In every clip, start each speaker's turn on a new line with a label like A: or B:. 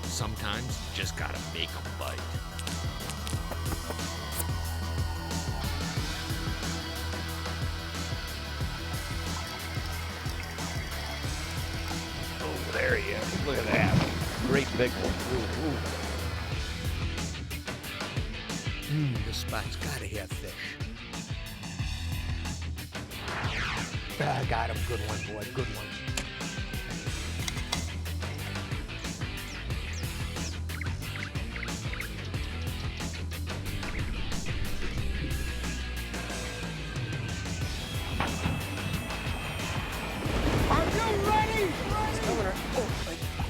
A: Sometimes you just gotta make them bite.
B: Oh, there he is. Look at that. Great big one. Ooh, ooh.
C: This spot's gotta have fish. Got him. Good one, boy. Good one.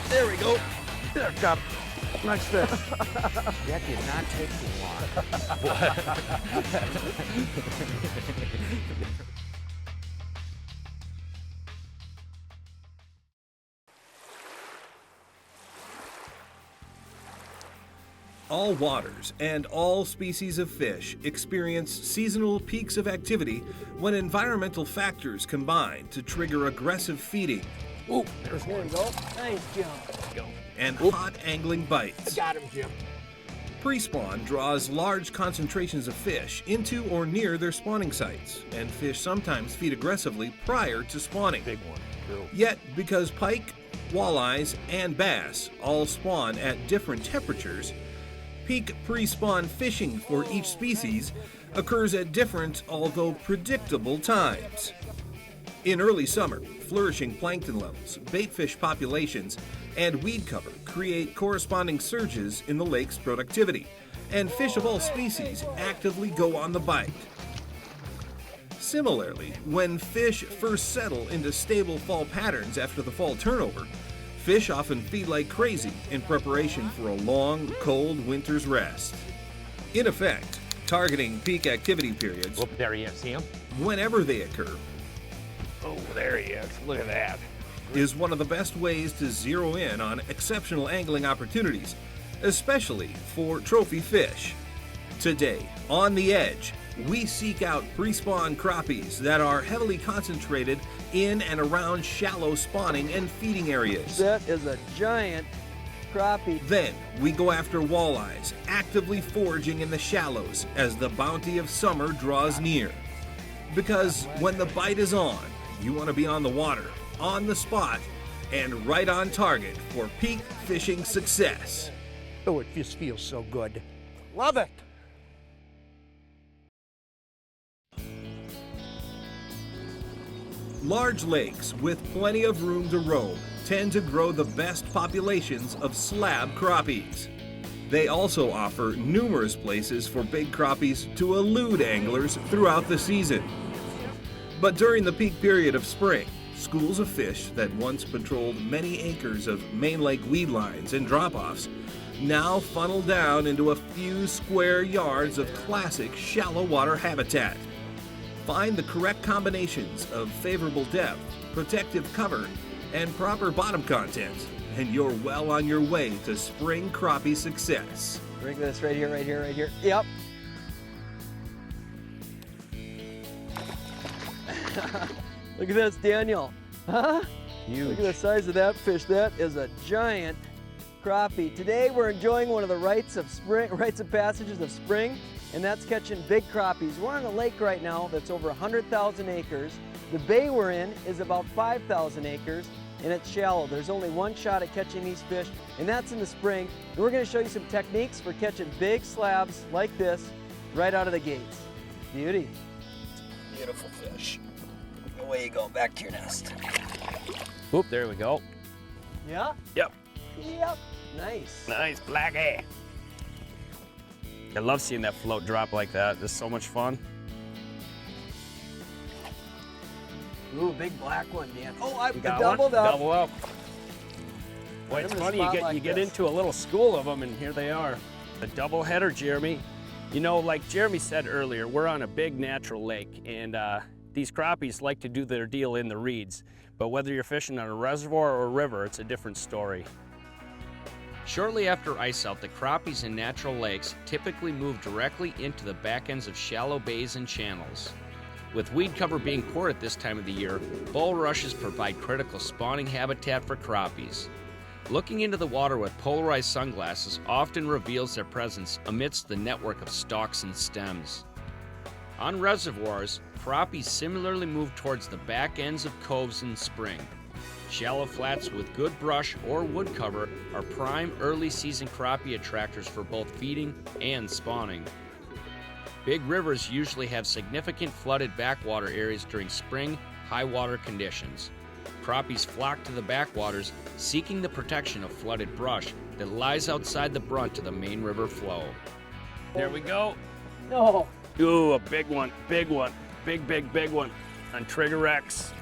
B: There we go. There, got him. Nice fish.
C: That did not take too long.
D: All waters and all species of fish experience seasonal peaks of activity when environmental factors combine to trigger aggressive feeding.
C: Ooh, there we go. Nice jump.
D: And hot angling bites.
C: Got him, Jim.
D: Pre-spawn draws large concentrations of fish into or near their spawning sites, and fish sometimes feed aggressively prior to spawning.
B: Big one. True.
D: Yet, because pike, walleyes, and bass all spawn at different temperatures, peak pre-spawn fishing for each species occurs at different, although predictable, times. In early summer, flourishing plankton levels, baitfish populations, and weed cover create corresponding surges in the lake's productivity, and fish of all species actively go on the bite. Similarly, when fish first settle into stable fall patterns after the fall turnover, fish often feed like crazy in preparation for a long, cold winter's rest. In effect, targeting peak activity periods,
B: Oh, there he is. See him?
D: whenever they occur,
B: Oh, there he is. Look at that.
D: is one of the best ways to zero in on exceptional angling opportunities, especially for trophy fish. Today, on The Edge, we seek out pre-spawn crappies that are heavily concentrated in and around shallow spawning and feeding areas.
E: That is a giant crappie.
D: Then we go after walleyes, actively foraging in the shallows as the bounty of summer draws near. Because when the bite is on, you want to be on the water, on the spot, and right on target for peak fishing success.
C: Oh, it just feels so good. Love it.
D: Large lakes with plenty of room to roam tend to grow the best populations of slab crappies. They also offer numerous places for big crappies to elude anglers throughout the season. But during the peak period of spring, schools of fish that once patrolled many acres of main lake weed lines and drop-offs now funnel down into a few square yards of classic shallow water habitat. Find the correct combinations of favorable depth, protective cover, and proper bottom content, and you're well on your way to spring crappie success.
E: Bring this right here, right here, right here. Yep. Look at this, Daniel. Huh?
B: Huge.
E: Look at the size of that fish. That is a giant crappie. Today we're enjoying one of the rites of passages of spring, and that's catching big crappies. We're on a lake right now that's over 100,000 acres. The bay we're in is about 5,000 acres, and it's shallow. There's only one shot at catching these fish, and that's in the spring. And we're going to show you some techniques for catching big slabs like this right out of the gates. Beauty.
F: Beautiful fish. Away you go, back to your nest.
B: Oop, there we go.
E: Yeah?
B: Yep.
E: Yep. Nice.
B: Nice black eye. I love seeing that float drop like that. It's so much fun.
E: Ooh, big black one, Dan. Oh, I
B: You got
E: doubled
B: one?
E: up.
B: Double up. Boy, it's
E: them in a
B: funny,
E: spot
B: you
E: like
B: get
E: this.
B: into a little school of them, and here they are. The double header, Jeremy. You know, like Jeremy said earlier, we're on a big natural lake, and these crappies like to do their deal in the reeds. But whether you're fishing on a reservoir or a river, it's a different story.
A: Shortly after ice out, the crappies in natural lakes typically move directly into the back ends of shallow bays and channels. With weed cover being poor at this time of the year, bulrushes provide critical spawning habitat for crappies. Looking into the water with polarized sunglasses often reveals their presence amidst the network of stalks and stems. On reservoirs, crappies similarly move towards the back ends of coves in spring. Shallow flats with good brush or wood cover are prime early season crappie attractors for both feeding and spawning. Big rivers usually have significant flooded backwater areas during spring high water conditions. Crappies flock to the backwaters, seeking the protection of flooded brush that lies outside the brunt of the main river flow.
B: There we go.
E: No.
B: Ooh, a big one, big one. Big one on Trigger X.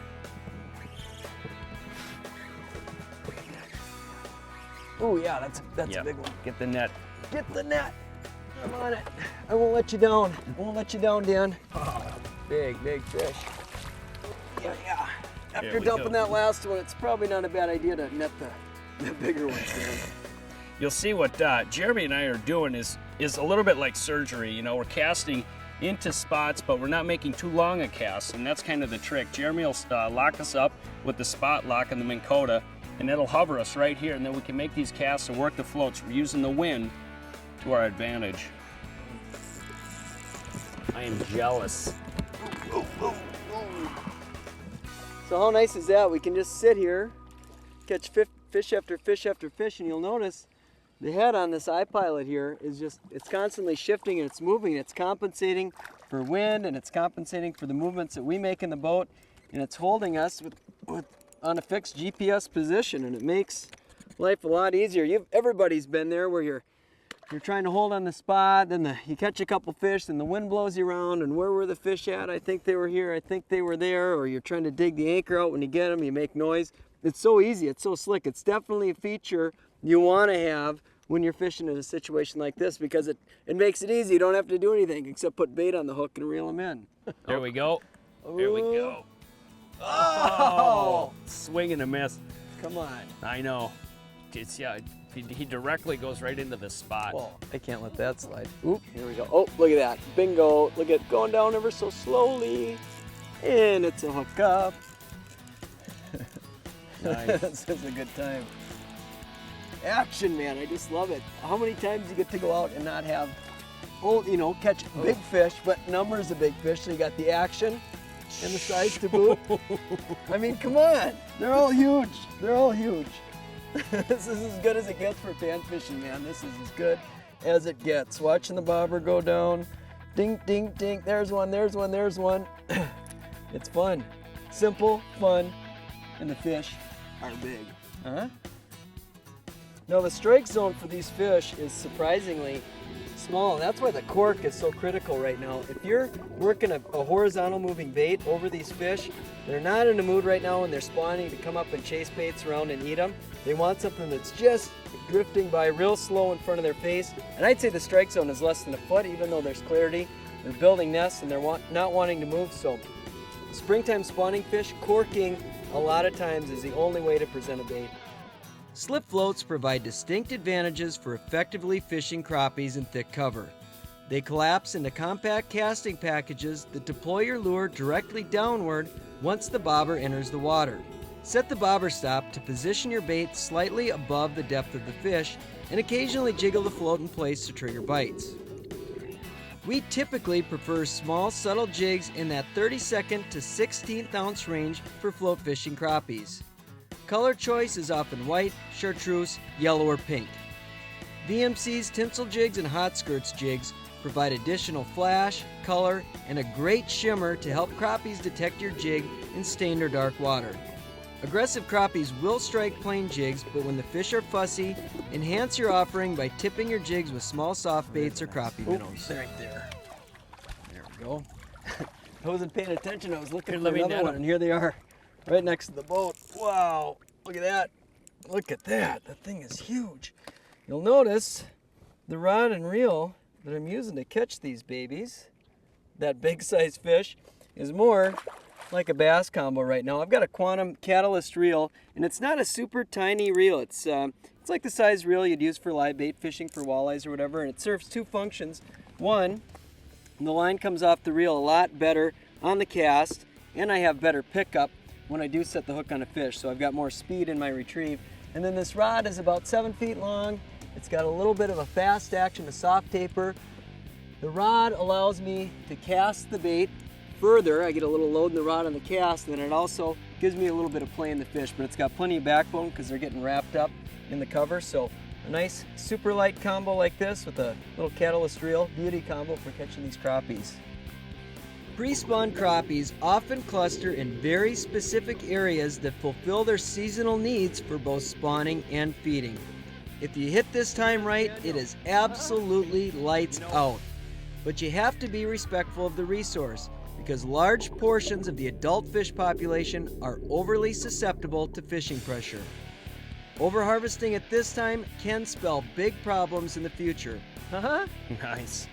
E: Oh yeah, that's
B: Yep.
E: a big one.
B: Get the net.
E: Get the net. I'm on it. I won't let you down. I won't let you down, Dan. Big fish. Yeah. After
B: There we
E: dumping
B: go.
E: that last one, it's probably not a bad idea to net the bigger ones, Dan.
B: You'll see what Jeremy and I are doing is a little bit like surgery. You know, we're casting into spots, but we're not making too long a cast, and that's kind of the trick. Jeremy will lock us up with the spot lock and the Minn Kota, and it'll hover us right here, and then we can make these casts and work the floats. We're using the wind to our advantage. I am jealous.
E: So how nice is that? We can just sit here, catch fish after fish after fish, and you'll notice the head on this iPilot here is it's constantly shifting and it's moving. It's compensating for wind and it's compensating for the movements that we make in the boat, and it's holding us on a fixed GPS position, and it makes life a lot easier. Everybody's been there where you're trying to hold on the spot, then you catch a couple fish, and the wind blows you around, and where were the fish at? I think they were here, I think they were there, or you're trying to dig the anchor out. When you get them, you make noise. It's so easy, it's so slick. It's definitely a feature you want to have when you're fishing in a situation like this, because it makes it easy. You don't have to do anything except put bait on the hook and reel them in.
B: There we go. There we go.
E: Oh!
B: Swing and a miss.
E: Come on.
B: I know. He directly goes right into the spot.
E: Well, I can't let that slide. Oop, here we go. Oh, look at that. Bingo. Look at it going down ever so slowly. And it's a hookup.
B: Nice.
E: This is a good time. Action, man. I just love it. How many times you get to go out and not have, catch big fish, but numbers of big fish, so you got the action and the size to boot. I mean, come on. They're all huge. They're all huge. This is as good as it gets for pan fishing, man. This is as good as it gets. Watching the bobber go down. Ding, ding, ding. There's one, there's one, there's one. It's fun. Simple, fun, and the fish are big. Huh? Now the strike zone for these fish is surprisingly small. That's why the cork is so critical right now. If you're working a horizontal moving bait over these fish, they're not in the mood right now when they're spawning to come up and chase baits around and eat them. They want something that's just drifting by real slow in front of their face. And I'd say the strike zone is less than a foot, even though there's clarity. They're building nests and they're not wanting to move. So springtime spawning fish, corking a lot of times is the only way to present a bait. Slip floats provide distinct advantages for effectively fishing crappies in thick cover. They collapse into compact casting packages that deploy your lure directly downward once the bobber enters the water. Set the bobber stop to position your bait slightly above the depth of the fish and occasionally jiggle the float in place to trigger bites. We typically prefer small, subtle jigs in that 32nd to 16th ounce range for float fishing crappies. Color choice is often white, chartreuse, yellow, or pink. VMC's tinsel jigs and hot skirts jigs provide additional flash, color, and a great shimmer to help crappies detect your jig in stained or dark water. Aggressive crappies will strike plain jigs, but when the fish are fussy, enhance your offering by tipping your jigs with small soft baits or crappie minnows. Right there. There we go. I wasn't paying attention. I was looking for another one, and here they are. Right next to the boat. Wow, look at that. Look at that. That thing is huge. You'll notice the rod and reel that I'm using to catch these babies, that big size fish, is more like a bass combo right now. I've got a Quantum Catalyst reel, and it's not a super tiny reel. It's like the size reel you'd use for live bait fishing for walleyes or whatever, and it serves two functions. One, the line comes off the reel a lot better on the cast, and I have better pickup when I do set the hook on a fish, so I've got more speed in my retrieve. And then this rod is about 7 feet long. It's got a little bit of a fast action, a soft taper. The rod allows me to cast the bait further. I get a little load in the rod on the cast, and then it also gives me a little bit of play in the fish, but it's got plenty of backbone because they're getting wrapped up in the cover. So a nice super light combo like this with a little Catalyst reel, beauty combo for catching these crappies. Pre-spawn crappies often cluster in very specific areas that fulfill their seasonal needs for both spawning and feeding. If you hit this time right, it is absolutely lights out. But you have to be respectful of the resource, because large portions of the adult fish population are overly susceptible to fishing pressure. Overharvesting at this time can spell big problems in the future.
B: Nice.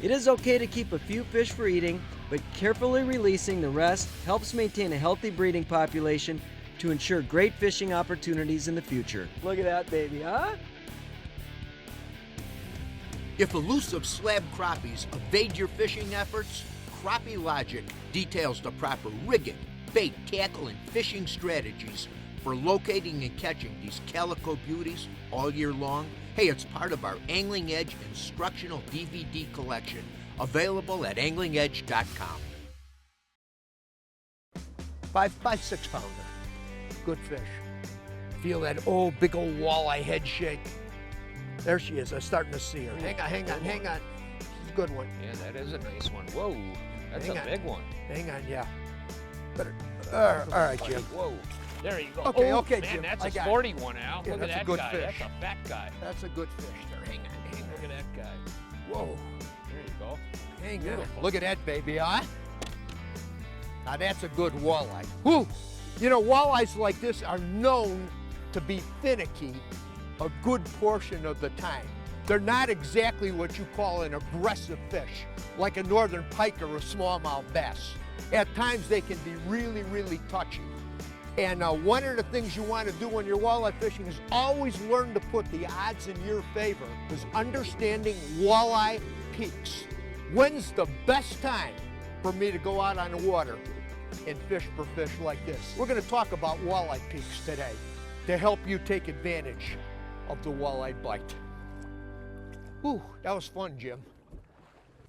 E: It is okay to keep a few fish for eating, but carefully releasing the rest helps maintain a healthy breeding population to ensure great fishing opportunities in the future. Look at that baby, huh?
C: If elusive slab crappies evade your fishing efforts, Crappie Logic details the proper rigging, bait, tackle, and fishing strategies for locating and catching these calico beauties all year long. Hey, it's part of our Angling Edge instructional DVD collection, available at anglingedge.com. 5 6 pounder, good fish. Feel that old big old walleye head shake. There she is. I'm starting to see her. Hang on. She's a good one.
A: Yeah, that is a nice one. Whoa, that's
C: Hang
A: a
C: on.
A: big one.
C: Hang on, yeah. Better. All right, Jim.
A: Whoa, there you go.
C: Okay,
A: Oh,
C: okay,
A: man,
C: Jim.
A: that's
C: I
A: a
C: got it.
A: sporty one, Al.
C: Yeah,
A: Look at
C: that's a
A: that
C: good
A: guy.
C: fish.
A: That's a fat guy.
C: That's a good fish there. Hang on.
A: Look at that guy.
C: Whoa.
A: There you go.
C: Hang on.
A: Beautiful.
C: Look at that baby, huh? Now that's a good walleye. Whew. You know, walleyes like this are known to be finicky a good portion of the time. They're not exactly what you call an aggressive fish, like a northern pike or a smallmouth bass. At times they can be really, really touchy. And one of the things you want to do when you're walleye fishing is always learn to put the odds in your favor, is understanding walleye peaks. When's the best time for me to go out on the water and fish for fish like this? We're going to talk about walleye peaks today to help you take advantage of the walleye bite. Whew, that was fun, Jim.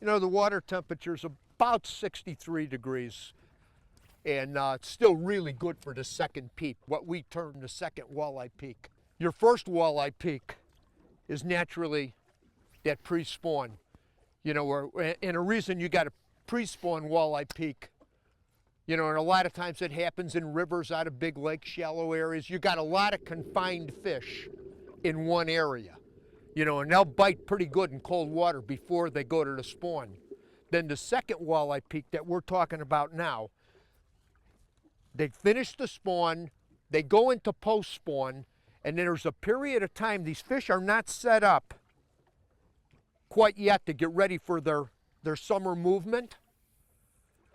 C: You know, the water temperature's about 63 degrees, and it's still really good for the second peak, what we term the second walleye peak. Your first walleye peak is naturally that pre-spawn. You know, and a reason you got a pre-spawn walleye peak, you know, and a lot of times it happens in rivers out of big lakes, shallow areas. You got a lot of confined fish in one area. You know, and they'll bite pretty good in cold water before they go to the spawn. Then the second walleye peak that we're talking about now, they finish the spawn, they go into post-spawn, and then there's a period of time, these fish are not set up quite yet to get ready for their summer movement.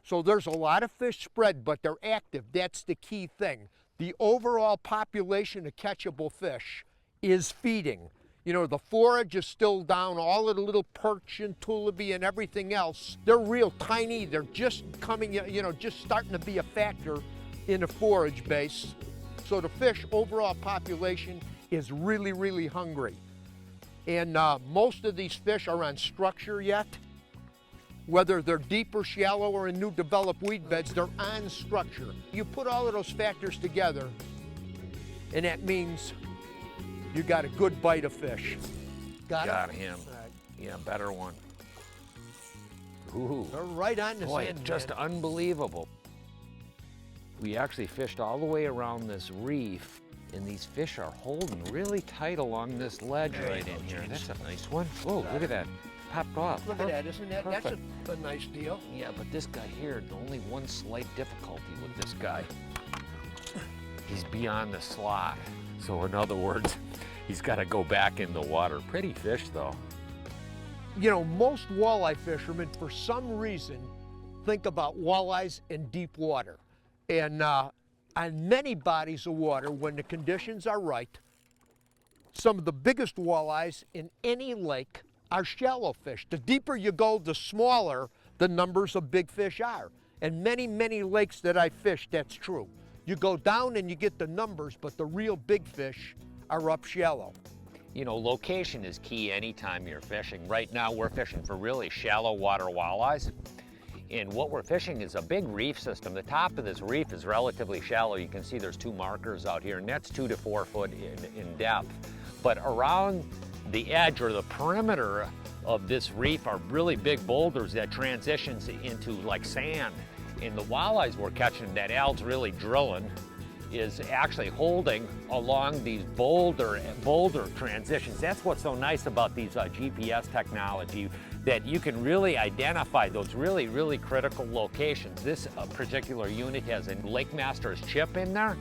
C: So there's a lot of fish spread, but they're active. That's the key thing. The overall population of catchable fish is feeding. You know, the forage is still down, all of the little perch and tullaby and everything else. They're real tiny. They're just coming, you know, just starting to be a factor in the forage base. So the fish overall population is really, really hungry. And most of these fish are on structure yet. Whether they're deep or shallow or in new developed weed beds, they're on structure. You put all of those factors together, and that means you got a good bite of fish. Got
A: him.
C: All right.
A: Yeah, better one. Ooh.
C: They're right on the
A: Boy,
C: sand,
A: it's just
C: man.
A: unbelievable. We actually fished all the way around this reef, and these fish are holding really tight along this ledge right in here. That's a nice one. Whoa, look at that. Popped off.
C: Look at that, isn't that? That's
A: Perfect.
C: a nice deal.
A: Yeah, but this guy here, only one slight difficulty with this guy. He's beyond the slot. So in other words, he's got to go back in the water. Pretty fish, though.
C: you know, most walleye fishermen, for some reason, think about walleyes in deep water. And on many bodies of water, when the conditions are right, some of the biggest walleyes in any lake are shallow fish. The deeper you go, the smaller the numbers of big fish are. And many, many lakes that I fish, that's true. You go down and you get the numbers, but the real big fish are up shallow.
G: You know, location is key anytime you're fishing. Right now we're fishing for really shallow water walleyes. And what we're fishing is a big reef system. The top of this reef is relatively shallow. You can see there's 2 markers out here, and that's 2 to 4 foot in depth. But around the edge or the perimeter of this reef are really big boulders that transitions into like sand. And the walleyes we're catching that Al's really drilling is actually holding along these boulder transitions. That's what's so nice about these GPS technology, that you can really identify those really, really critical locations. This particular unit has a Lake Master's chip in there,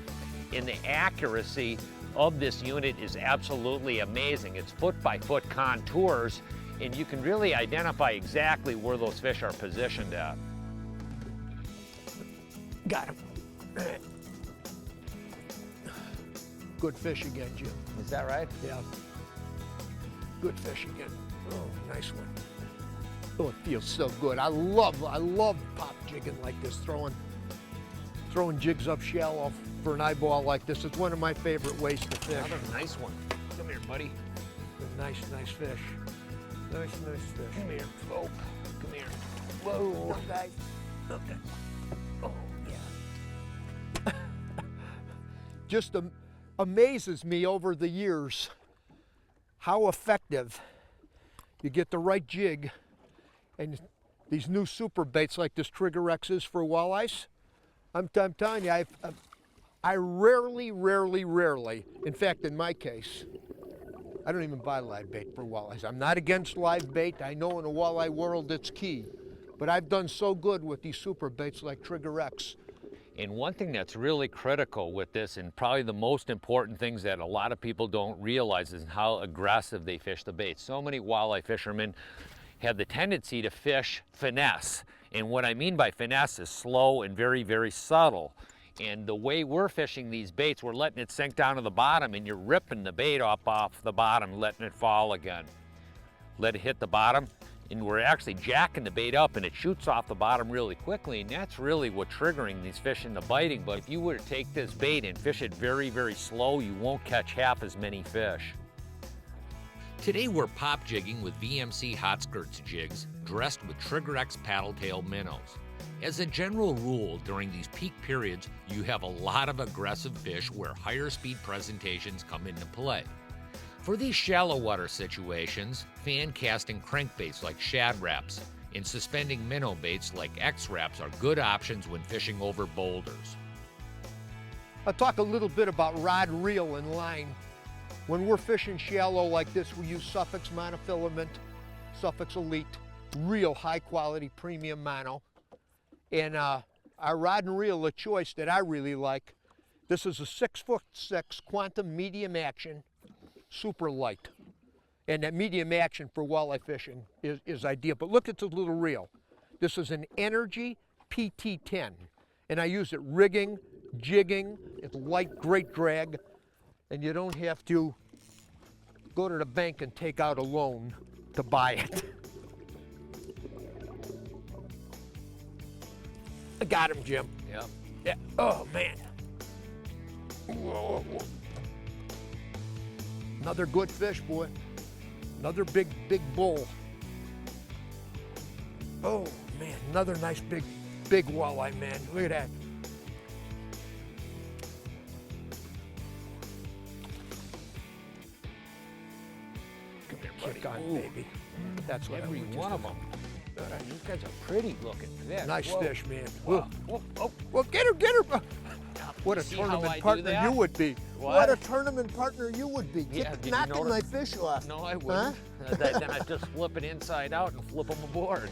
G: and the accuracy of this unit is absolutely amazing. It's foot by foot contours, and you can really identify exactly where those fish are positioned at.
C: Got him. Good fish again, Jim.
G: Is that right?
C: Yeah. Good fish again. Oh, nice one. Oh, it feels so good. I love pop jigging like this, throwing jigs up shallow for an eyeball like this. It's one of my favorite ways to fish.
G: Another nice one. Come here, buddy.
C: Nice fish. Nice fish.
G: Come here, folk. Come here.
C: Whoa. Okay. Okay. Oh, yeah. Just amazes me over the years how effective you get the right jig, and these new super baits like this Trigger X is for walleyes. I'm telling you, I rarely, in fact, in my case, I don't even buy live bait for walleyes. I'm not against live bait. I know in the walleye world it's key, but I've done so good with these super baits like Trigger X.
G: And one thing that's really critical with this, and probably the most important things that a lot of people don't realize, is how aggressive they fish the bait. So many walleye fishermen have the tendency to fish finesse. And what I mean by finesse is slow and very, very subtle. And the way we're fishing these baits, we're letting it sink down to the bottom, and you're ripping the bait off the bottom, letting it fall again. Let it hit the bottom, and we're actually jacking the bait up, and it shoots off the bottom really quickly, and that's really what's triggering these fish into biting. But if you were to take this bait and fish it very, very slow, you won't catch half as many fish.
A: Today we're pop jigging with VMC hot skirts jigs dressed with Trigger X paddle tail minnows. As a general rule, during these peak periods, you have a lot of aggressive fish where higher speed presentations come into play. For these shallow water situations, fan casting crankbaits like shad wraps and suspending minnow baits like X wraps are good options when fishing over boulders.
C: I'll talk a little bit about rod, reel, and line. When we're fishing shallow like this, we use Suffix monofilament, Suffix Elite, real high quality premium mono. And our rod and reel, a choice that I really like, this is a 6'6" Quantum medium action, super light. And that medium action for walleye fishing is ideal. But look at this little reel. This is an Energy PT10. And I use it rigging, jigging, it's light, great drag. And you don't have to go to the bank and take out a loan to buy it. I got him, Jim.
G: Yeah.
C: Yeah. Oh, man. Whoa. Another good fish, boy. Another big bull. Oh, man. Another nice big walleye, man. Look at that. Come here, kick on, baby. That's what
G: Every
C: I
G: one of them. These guys are pretty looking fish.
C: Nice
G: Whoa.
C: fish, man.
G: Whoa.
C: Whoa.
G: Whoa.
C: Well, get her. What a
G: See how I
C: tournament
G: do
C: partner
G: that?
C: you would be.
G: What?
C: A tournament partner you would be.
G: Yeah,
C: Keep
G: did you
C: knocking my
G: notice?
C: fish off.
G: No, I wouldn't. Then I just flip it inside out and flip them aboard.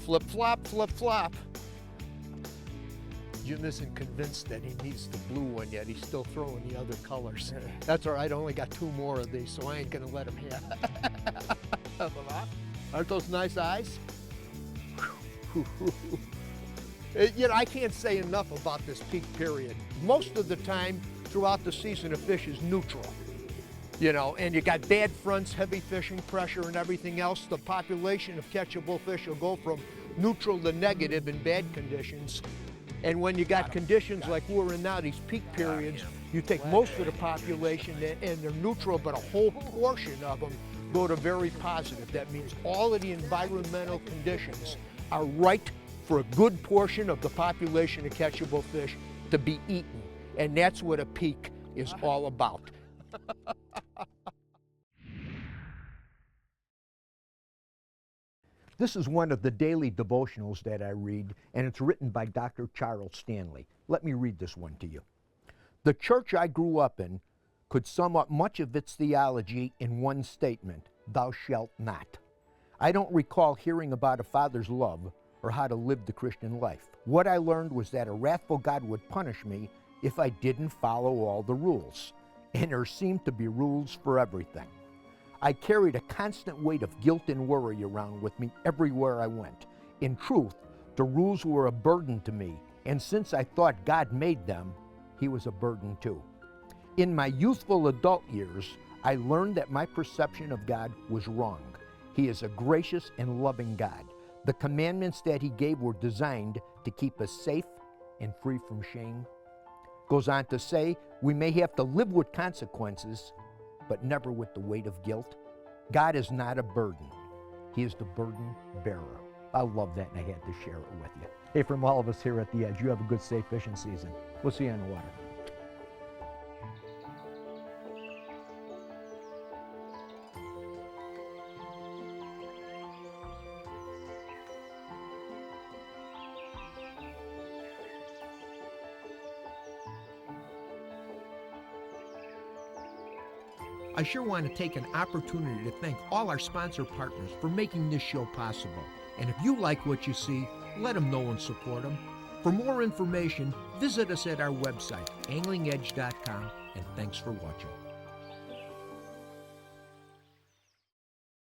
C: Flip flop. Jim isn't convinced that he needs the blue one yet. He's still throwing the other colors. That's all right. I only got 2 more of these, so I ain't gonna let him have. Aren't those nice eyes? You know, I can't say enough about this peak period. Most of the time throughout the season, a fish is neutral. You know, and you got bad fronts, heavy fishing pressure and everything else. The population of catchable fish will go from neutral to negative in bad conditions. And when you got conditions like we're in now, these peak periods, you take most of the population and they're neutral, but a whole portion of them go to very positive. That means all of the environmental conditions are right for a good portion of the population of catchable fish to be eaten. And that's what a peak is all about. This is one of the daily devotionals that I read, and it's written by Dr. Charles Stanley. Let me read this one to you. The church I grew up in could sum up much of its theology in one statement: thou shalt not. I don't recall hearing about a father's love or how to live the Christian life. What I learned was that a wrathful God would punish me if I didn't follow all the rules, and there seemed to be rules for everything. I carried a constant weight of guilt and worry around with me everywhere I went. In truth, the rules were a burden to me, and since I thought God made them, He was a burden too. In my youthful adult years, I learned that my perception of God was wrong. He is a gracious and loving God. The commandments that He gave were designed to keep us safe and free from shame. Goes on to say, we may have to live with consequences, but never with the weight of guilt. God is not a burden. He is the burden bearer. I love that, and I had to share it with you. Hey, from all of us here at The Edge, you have a good, safe fishing season. We'll see you on the water. I sure want to take an opportunity to thank all our sponsor partners for making this show possible. And if you like what you see, let them know and support them. For more information, visit us at our website, anglingedge.com, and thanks for watching.